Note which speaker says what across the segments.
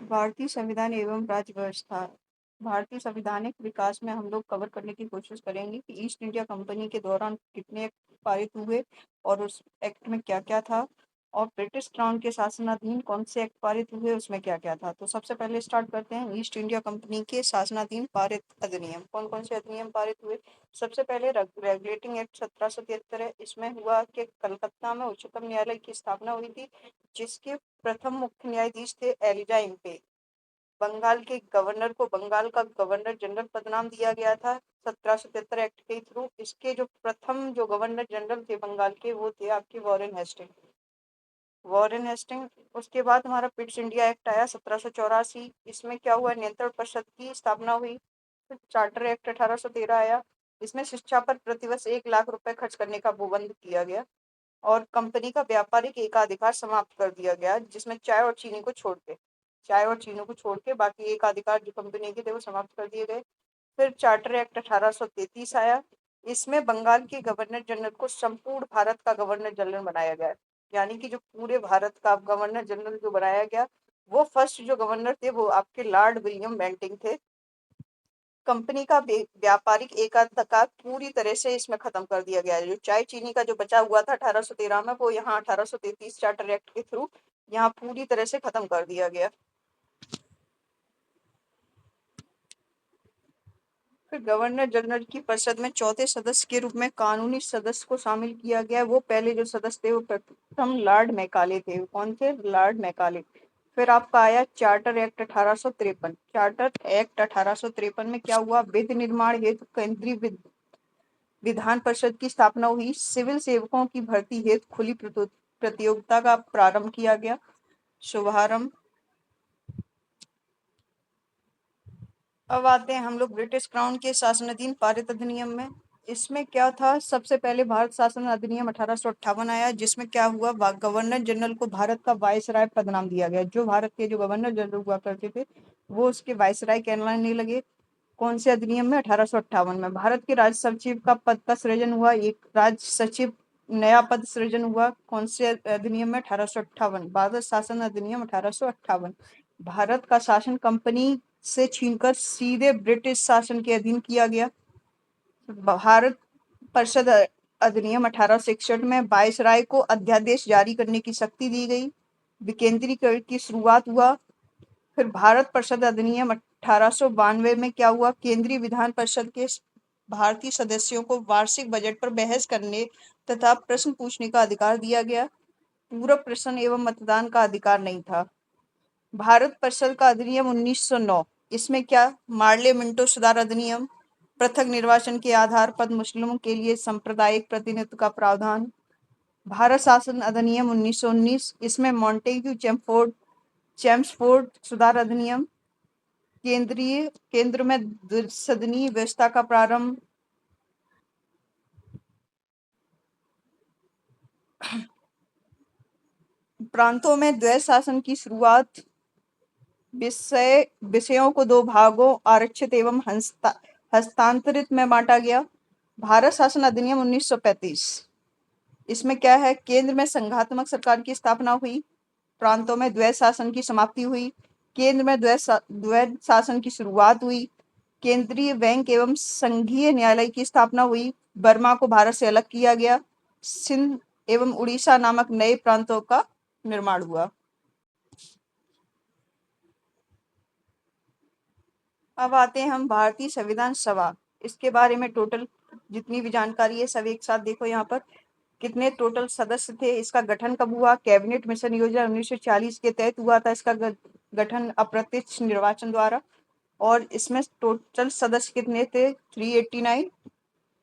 Speaker 1: भारतीय संविधान एवं राज्य व्यवस्था। भारतीय संवैधानिक विकास में हम लोग कवर करने की कोशिश करेंगे कि ईस्ट इंडिया कंपनी के दौरान कितने एक्ट पारित हुए और उस एक्ट में क्या क्या था, और ब्रिटिश क्राउन के शासनाधीन कौन से एक्ट पारित हुए, उसमें क्या क्या था। तो सबसे पहले स्टार्ट करते हैं ईस्ट इंडिया कंपनी के शासनाधीन पारित अधिनियम। कौन कौन से अधिनियम पारित हुए। सबसे पहले रेगुलेटिंग एक्ट 1773 है। इसमें हुआ कि कलकत्ता में उच्चतम न्यायालय की स्थापना हुई थी, जिसके प्रथम मुख्य न्यायाधीश थे एलिजा इम्पे। बंगाल के गवर्नर को बंगाल का गवर्नर जनरल पद नाम दिया गया था 1773 एक्ट के थ्रू। इसके जो प्रथम जो गवर्नर जनरल थे बंगाल के, वो थे आपके वॉरेन हेस्टिंग। उसके बाद हमारा पिट्स इंडिया एक्ट आया 1784। इसमें क्या हुआ, नियंत्रण परिषद की स्थापना हुई। फिर चार्टर एक्ट 1813 आया। इसमें शिक्षा पर प्रतिवर्ष 1 लाख रुपए खर्च करने का पाबंद किया गया, और कंपनी का व्यापारिक एकाधिकार समाप्त कर दिया गया, जिसमें चाय और चीनी को छोड़ के बाकी एकाधिकार जो कंपनी के थे वो समाप्त कर दिए गए। फिर चार्टर एक्ट 1833 आया। इसमें बंगाल के गवर्नर जनरल को संपूर्ण भारत का गवर्नर जनरल बनाया गया, यानी कि जो पूरे भारत का गवर्नर जनरल जो बनाया गया, वो फर्स्ट जो गवर्नर थे वो आपके लॉर्ड विलियम बेंटिंग थे। कंपनी का व्यापारिक एकाधिकार पूरी तरह से इसमें खत्म कर दिया गया है। जो चाय चीनी का जो बचा हुआ था 1813 में, वो यहाँ 1833 चार्टर एक्ट के थ्रू यहाँ पूरी तरह से खत्म कर दिया गया। फिर गवर्नर जनरल की परिषद में चौथे सदस्य के रूप में कानूनी सदस्य को शामिल किया गया। वो पहले जो सदस्य थे वो प्रथम लॉर्ड मैकाले थे। कौन थे? Lord Macaulay. फिर आपका आया चार्टर एक्ट 1853। चार्टर एक्ट 1853 में क्या हुआ, विधि निर्माण हेतु केंद्रीय विधान परिषद की स्थापना हुई। सिविल सेवकों की भर्ती हेतु खुली प्रतियोगिता का प्रारंभ किया गया। शुभारंभ। अब आते हैं हम लोग ब्रिटिश क्राउन के शासनाधीन पारित अधिनियम में। इसमें क्या था, सबसे पहले भारत शासन अधिनियम 1858 आया, जिसमें क्या हुआ, गवर्नर जनरल को भारत का वायसराय पद नाम दिया गया। जो भारत के जो गवर्नर जनरल हुआ करते थे वो उसके वायसराय कहलाने लगे। कौन से अधिनियम में? 1858 में। भारत के राज्य सचिव का पद का सृजन हुआ, एक राज्य सचिव नया पद सृजन हुआ। कौन से अधिनियम में? 1858। भारत शासन अधिनियम 1858। भारत का शासन कंपनी से छीनकर सीधे ब्रिटिश शासन के अधीन किया गया। भारत परिषद अधिनियम 1861 में वायसराय को अध्यादेश जारी करने की शक्ति दी गई। विकेंद्रीकरण की शुरुआत हुआ। फिर भारत परिषद अधिनियम 1892 में क्या हुआ, केंद्रीय विधान परिषद के भारतीय सदस्यों को वार्षिक बजट पर बहस करने तथा प्रश्न पूछने का अधिकार दिया गया। पूरक प्रश्न एवं मतदान का अधिकार नहीं था। भारत परिषद का अधिनियम 1909। इसमें क्या, मार्ले मिंटो सुधार अधिनियम, पृथक निर्वाचन के आधार पर मुस्लिमों के लिए सांप्रदायिक प्रतिनिधित्व का प्रावधान। भारत शासन अधिनियम 1919। इसमें मॉन्टेग्यू चेम्सफोर्ड सुधार अधिनियम। केंद्र में द्विसदनीय व्यवस्था का प्रारंभ। प्रांतों में द्वैध शासन की शुरुआत। विषयों को 2 भागों आरक्षित एवं हस्तांतरित में बांटा गया। भारत शासन अधिनियम 1935। इसमें क्या है, केंद्र में संघात्मक सरकार की स्थापना हुई, प्रांतों में द्वैध शासन की समाप्ति हुई, केंद्र में द्वैध शासन की शुरुआत हुई, केंद्रीय बैंक एवं संघीय न्यायालय की स्थापना हुई, बर्मा को भारत से अलग किया गया, सिंध एवं उड़ीसा नामक नए प्रांतों का निर्माण हुआ। अब आते हैं हम भारतीय संविधान सभा। इसके बारे में टोटल जितनी भी जानकारी है सब एक साथ देखो। यहाँ पर कितने टोटल सदस्य थे, इसका गठन कब हुआ, कैबिनेट मिशन योजना 1940 के तहत हुआ था इसका गठन अप्रत्यक्ष निर्वाचन द्वारा। और इसमें टोटल सदस्य कितने थे, 389,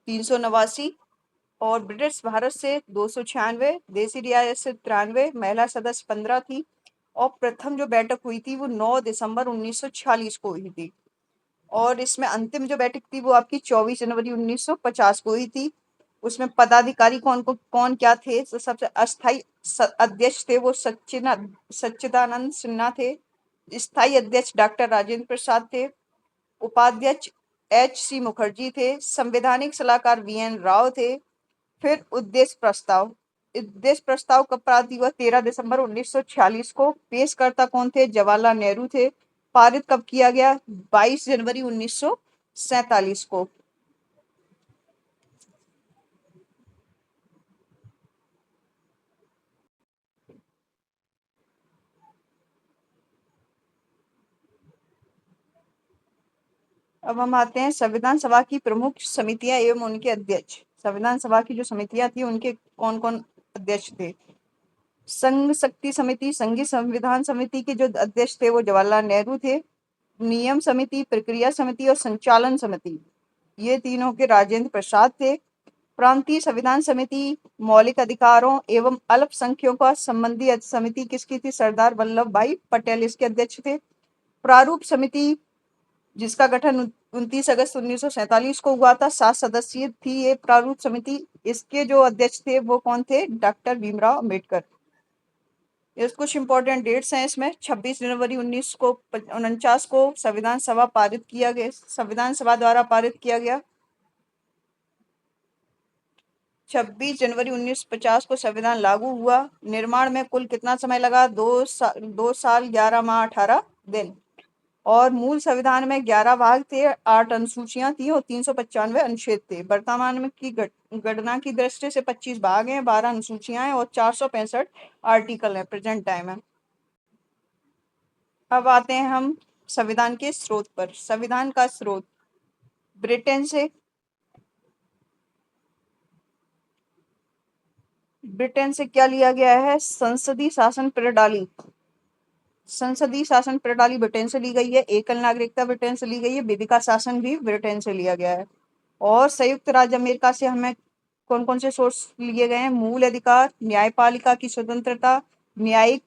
Speaker 1: 389। और ब्रिटिश भारत से 296, देसी रियासत से 93, महिला सदस्य 15 थी। और प्रथम जो बैठक हुई थी वो 9 दिसंबर 1946 को हुई थी। और इसमें अंतिम जो बैठक थी वो आपकी 24 जनवरी 1950 को हुई थी। उसमें पदाधिकारी कौन क्या थे, तो सबसे अस्थाई अध्यक्ष थे वो सच्चिदानंद सिन्हा थे। स्थायी अध्यक्ष डॉक्टर राजेंद्र प्रसाद थे। उपाध्यक्ष HC मुखर्जी थे। संवैधानिक सलाहकार VN राव थे। फिर उद्देश्य प्रस्ताव, देश प्रस्ताव कब पारित हुआ? 13 दिसंबर 1946 को। पेशकर्ता कौन थे? जवाहरलाल नेहरू थे। पारित कब किया गया? 22 जनवरी 1947 को। अब हम आते हैं संविधान सभा की प्रमुख समितियां एवं उनके अध्यक्ष। संविधान सभा की जो समितियां थी उनके कौन कौन अध्यक्ष थे? संघ शक्ति समिति, संघीय संविधान समिति के जो अध्यक्ष थे वो जवाहरलाल नेहरू थे। नियम समिति, प्रक्रिया समिति और संचालन समिति, ये तीनों के राजेंद्र प्रसाद थे। प्रांतीय संविधान समिति, मौलिक अधिकारों एवं अल्पसंख्यकों संबंधी समिति किसकी थी? सरदार वल्लभ भाई पटेल इसके अध्यक्ष थे। प्रारूप समिति, जिसका गठन 29 अगस्त 1947 को हुआ था, 7 सदस्यीय थी ये प्रारूप समिति। इसके जो अध्यक्ष थे वो कौन थे? डॉक्टर भीमराव अम्बेडकर। ये कुछ इंपॉर्टेंट डेट्स हैं इसमें। 26 जनवरी 1949 को संविधान सभा पारित किया गया, संविधान सभा द्वारा पारित किया गया। 26 जनवरी 1950 को संविधान लागू हुआ। निर्माण में कुल कितना समय लगा? 2 साल 11 माह 18 दिन। और मूल संविधान में 11 भाग थे, 8 अनुसूचियां थी और 395 अनुच्छेद थे। वर्तमान में की गणना की दृष्टि से 25 भाग हैं, 12 अनुसूचियां हैं और 465 आर्टिकल हैं प्रेजेंट टाइम में। अब आते हैं हम संविधान के स्रोत पर। संविधान का स्रोत ब्रिटेन से क्या लिया गया है? संसदीय शासन प्रणाली। संसदीय शासन प्रणाली ब्रिटेन से ली गई है। एकल नागरिकता ब्रिटेन से ली गई है। विधिका शासन भी ब्रिटेन से लिया गया है। और संयुक्त राज्य अमेरिका से हमें कौन कौन से सोर्स लिए गए हैं? मूल अधिकार, न्यायपालिका की स्वतंत्रता, न्यायिक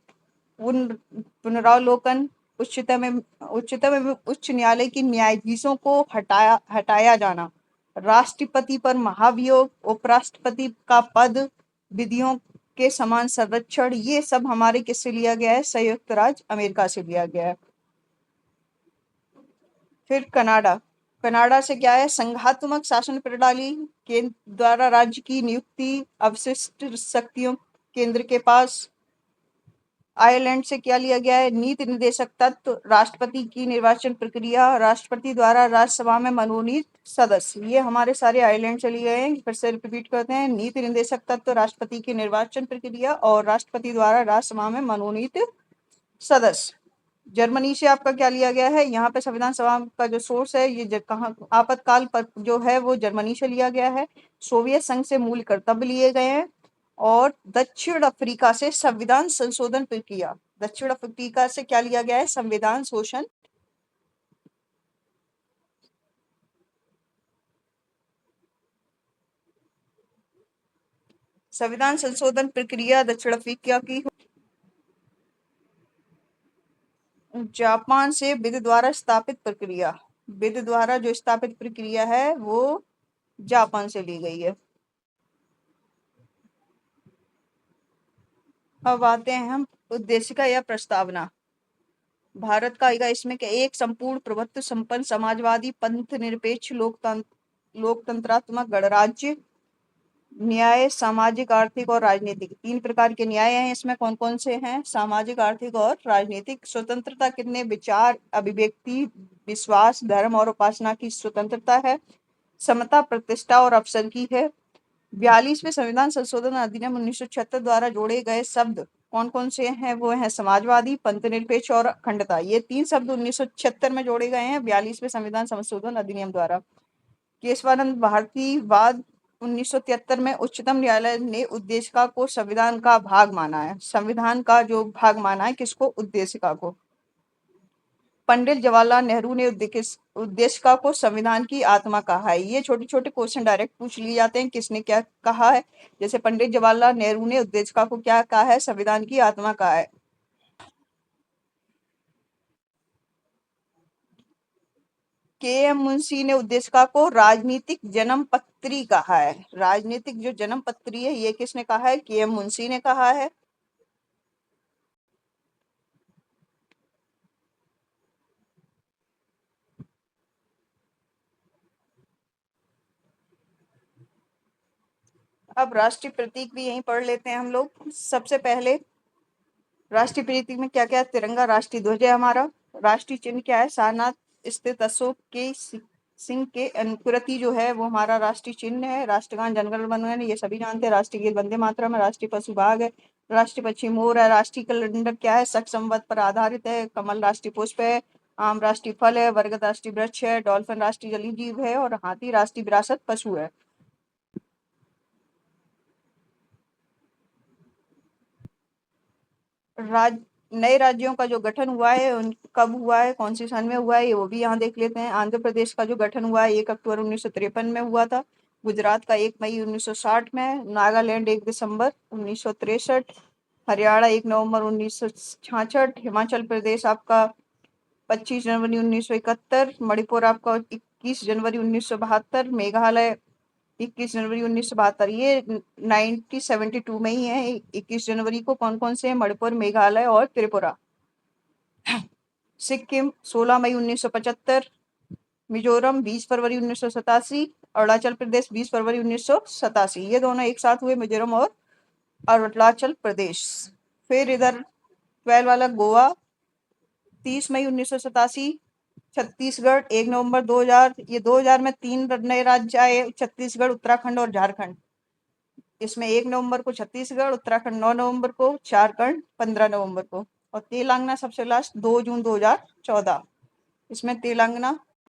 Speaker 1: पुनरावलोकन, उच्चतम एवं उच्च न्यायालय की न्यायाधीशों को हटाया जाना, राष्ट्रपति पर महाभियोग, उपराष्ट्रपति का पद, विधियों के समान संरक्षण, ये सब हमारे किससे लिया गया है? संयुक्त राज्य अमेरिका से लिया गया है। फिर कनाडा। कनाडा से क्या है? संघात्मक शासन प्रणाली, केंद्र द्वारा राज्य की नियुक्ति, अवशिष्ट शक्तियों केंद्र के पास। आयरलैंड से क्या लिया गया है? नीति निर्देशक तत्व, राष्ट्रपति की निर्वाचन प्रक्रिया, राष्ट्रपति द्वारा राज्यसभा में मनोनीत सदस्य। ये हमारे सारे आयरलैंड से लिए गए हैं। फिर से रिपीट करते हैं। नीति निर्देशक तत्व, राष्ट्रपति की निर्वाचन प्रक्रिया और राष्ट्रपति द्वारा राज्यसभा में मनोनीत सदस्य। जर्मनी से आपका क्या लिया गया है? यहाँ पे संविधान सभा का जो सोर्स है ये कहाँ आपातकाल पर जो है वो जर्मनी से लिया गया है। सोवियत संघ से मूल कर्तव्य लिए गए हैं। और दक्षिण अफ्रीका से संविधान संशोधन प्रक्रिया। दक्षिण अफ्रीका से क्या लिया गया है? संविधान शोषण। संविधान संशोधन प्रक्रिया दक्षिण अफ्रीका की। जापान से विधि द्वारा स्थापित प्रक्रिया। विधि द्वारा जो स्थापित प्रक्रिया है वो जापान से ली गई है। अब आते हैं हम उद्देशिका या प्रस्तावना। भारत का इसमें क्या? एक संपूर्ण प्रभुत्व संपन्न समाजवादी पंथ निरपेक्ष लोकतंत्रात्मक गणराज्य। न्याय, सामाजिक, आर्थिक और राजनीतिक, 3 प्रकार के न्याय हैं। इसमें कौन कौन से हैं? सामाजिक, आर्थिक और राजनीतिक। स्वतंत्रता कितने? विचार, अभिव्यक्ति, विश्वास, धर्म और उपासना की स्वतंत्रता है। समता, प्रतिष्ठा और अवसर की है। 42वें संविधान संशोधन अधिनियम 1976 द्वारा जोड़े गए शब्द कौन कौन से हैं? वो हैं समाजवादी, पंथनिरपेक्ष और अखंडता। ये 3 शब्द 1976 में जोड़े गए हैं 42वें संविधान संशोधन अधिनियम द्वारा। केशवानंद भारती वाद 1973 में उच्चतम न्यायालय ने उद्देशिका को संविधान का भाग माना है। संविधान का जो भाग माना है किसको? उद्देशिका को। पंडित जवाहरलाल नेहरू ने उद्देशिका को संविधान की आत्मा कहा है। ये छोटे छोटे क्वेश्चन डायरेक्ट पूछ लिए जाते हैं, किसने क्या कहा है। जैसे पंडित जवाहरलाल नेहरू ने उद्देशिका को क्या कहा है? संविधान की आत्मा कहा है। के एम मुंशी ने उद्देशिका को राजनीतिक जन्म पत्री कहा है। राजनीतिक जो जन्म पत्री है ये किसने कहा है? के एम मुंशी ने कहा है। अब राष्ट्रीय प्रतीक भी यहीं पढ़ लेते हैं हम लोग। सबसे पहले राष्ट्रीय प्रतीक में क्या क्या है? तिरंगा राष्ट्रीय ध्वज है हमारा। राष्ट्रीय चिन्ह क्या है? सारनाथ स्थित अशोक के सिंह के अनुकृति जो है वो हमारा राष्ट्रीय चिन्ह है। राष्ट्रगान जनगण मन ये सभी जानते हैं। राष्ट्रीय गीत वंदे मातरम है। राष्ट्रीय पशु बाघ है। राष्ट्रीय पक्षी मोर है। राष्ट्रीय कैलेंडर क्या है? शक संवत पर आधारित है। कमल राष्ट्रीय पुष्प है। आम राष्ट्रीय फल है। बरगद राष्ट्रीय वृक्ष है। डॉल्फिन राष्ट्रीय जलीय जीव है। और हाथी राष्ट्रीय विरासत पशु है। राज नए राज्यों का जो गठन हुआ है कब हुआ है, कौन सी सन में हुआ है, ये वो भी यहाँ देख लेते हैं। आंध्र प्रदेश का जो गठन हुआ है 1 अक्टूबर 1953 में हुआ था। गुजरात का 1 मई 1960 में। नागालैंड 1 दिसंबर 1963। हरियाणा 1 नवंबर 1966। हिमाचल प्रदेश आपका 25 जनवरी 1971। मणिपुर आपका 21 जनवरी 1972। मेघालय 21 जनवरी 1972। ये 1972 में ही है। 21 जनवरी को कौन कौन से हैं? मणिपुर, मेघालय और त्रिपुरा। सिक्किम 16 मई 1975। मिजोरम 20 फरवरी 1987। अरुणाचल प्रदेश 20 फरवरी 1987। ये दोनों एक साथ हुए, मिजोरम और अरुणाचल प्रदेश। फिर इधर 12 वाला गोवा 30 मई 1987। छत्तीसगढ़ 1 नवंबर 2000। ये 2000 में तीन नए राज्य आए, छत्तीसगढ़, उत्तराखंड और झारखंड। इसमें 1 नवंबर को छत्तीसगढ़, उत्तराखंड 9 नवंबर को, झारखंड 15 नवंबर को। और तेलंगाना सबसे लास्ट 2 जून 2014। इसमें तेलंगाना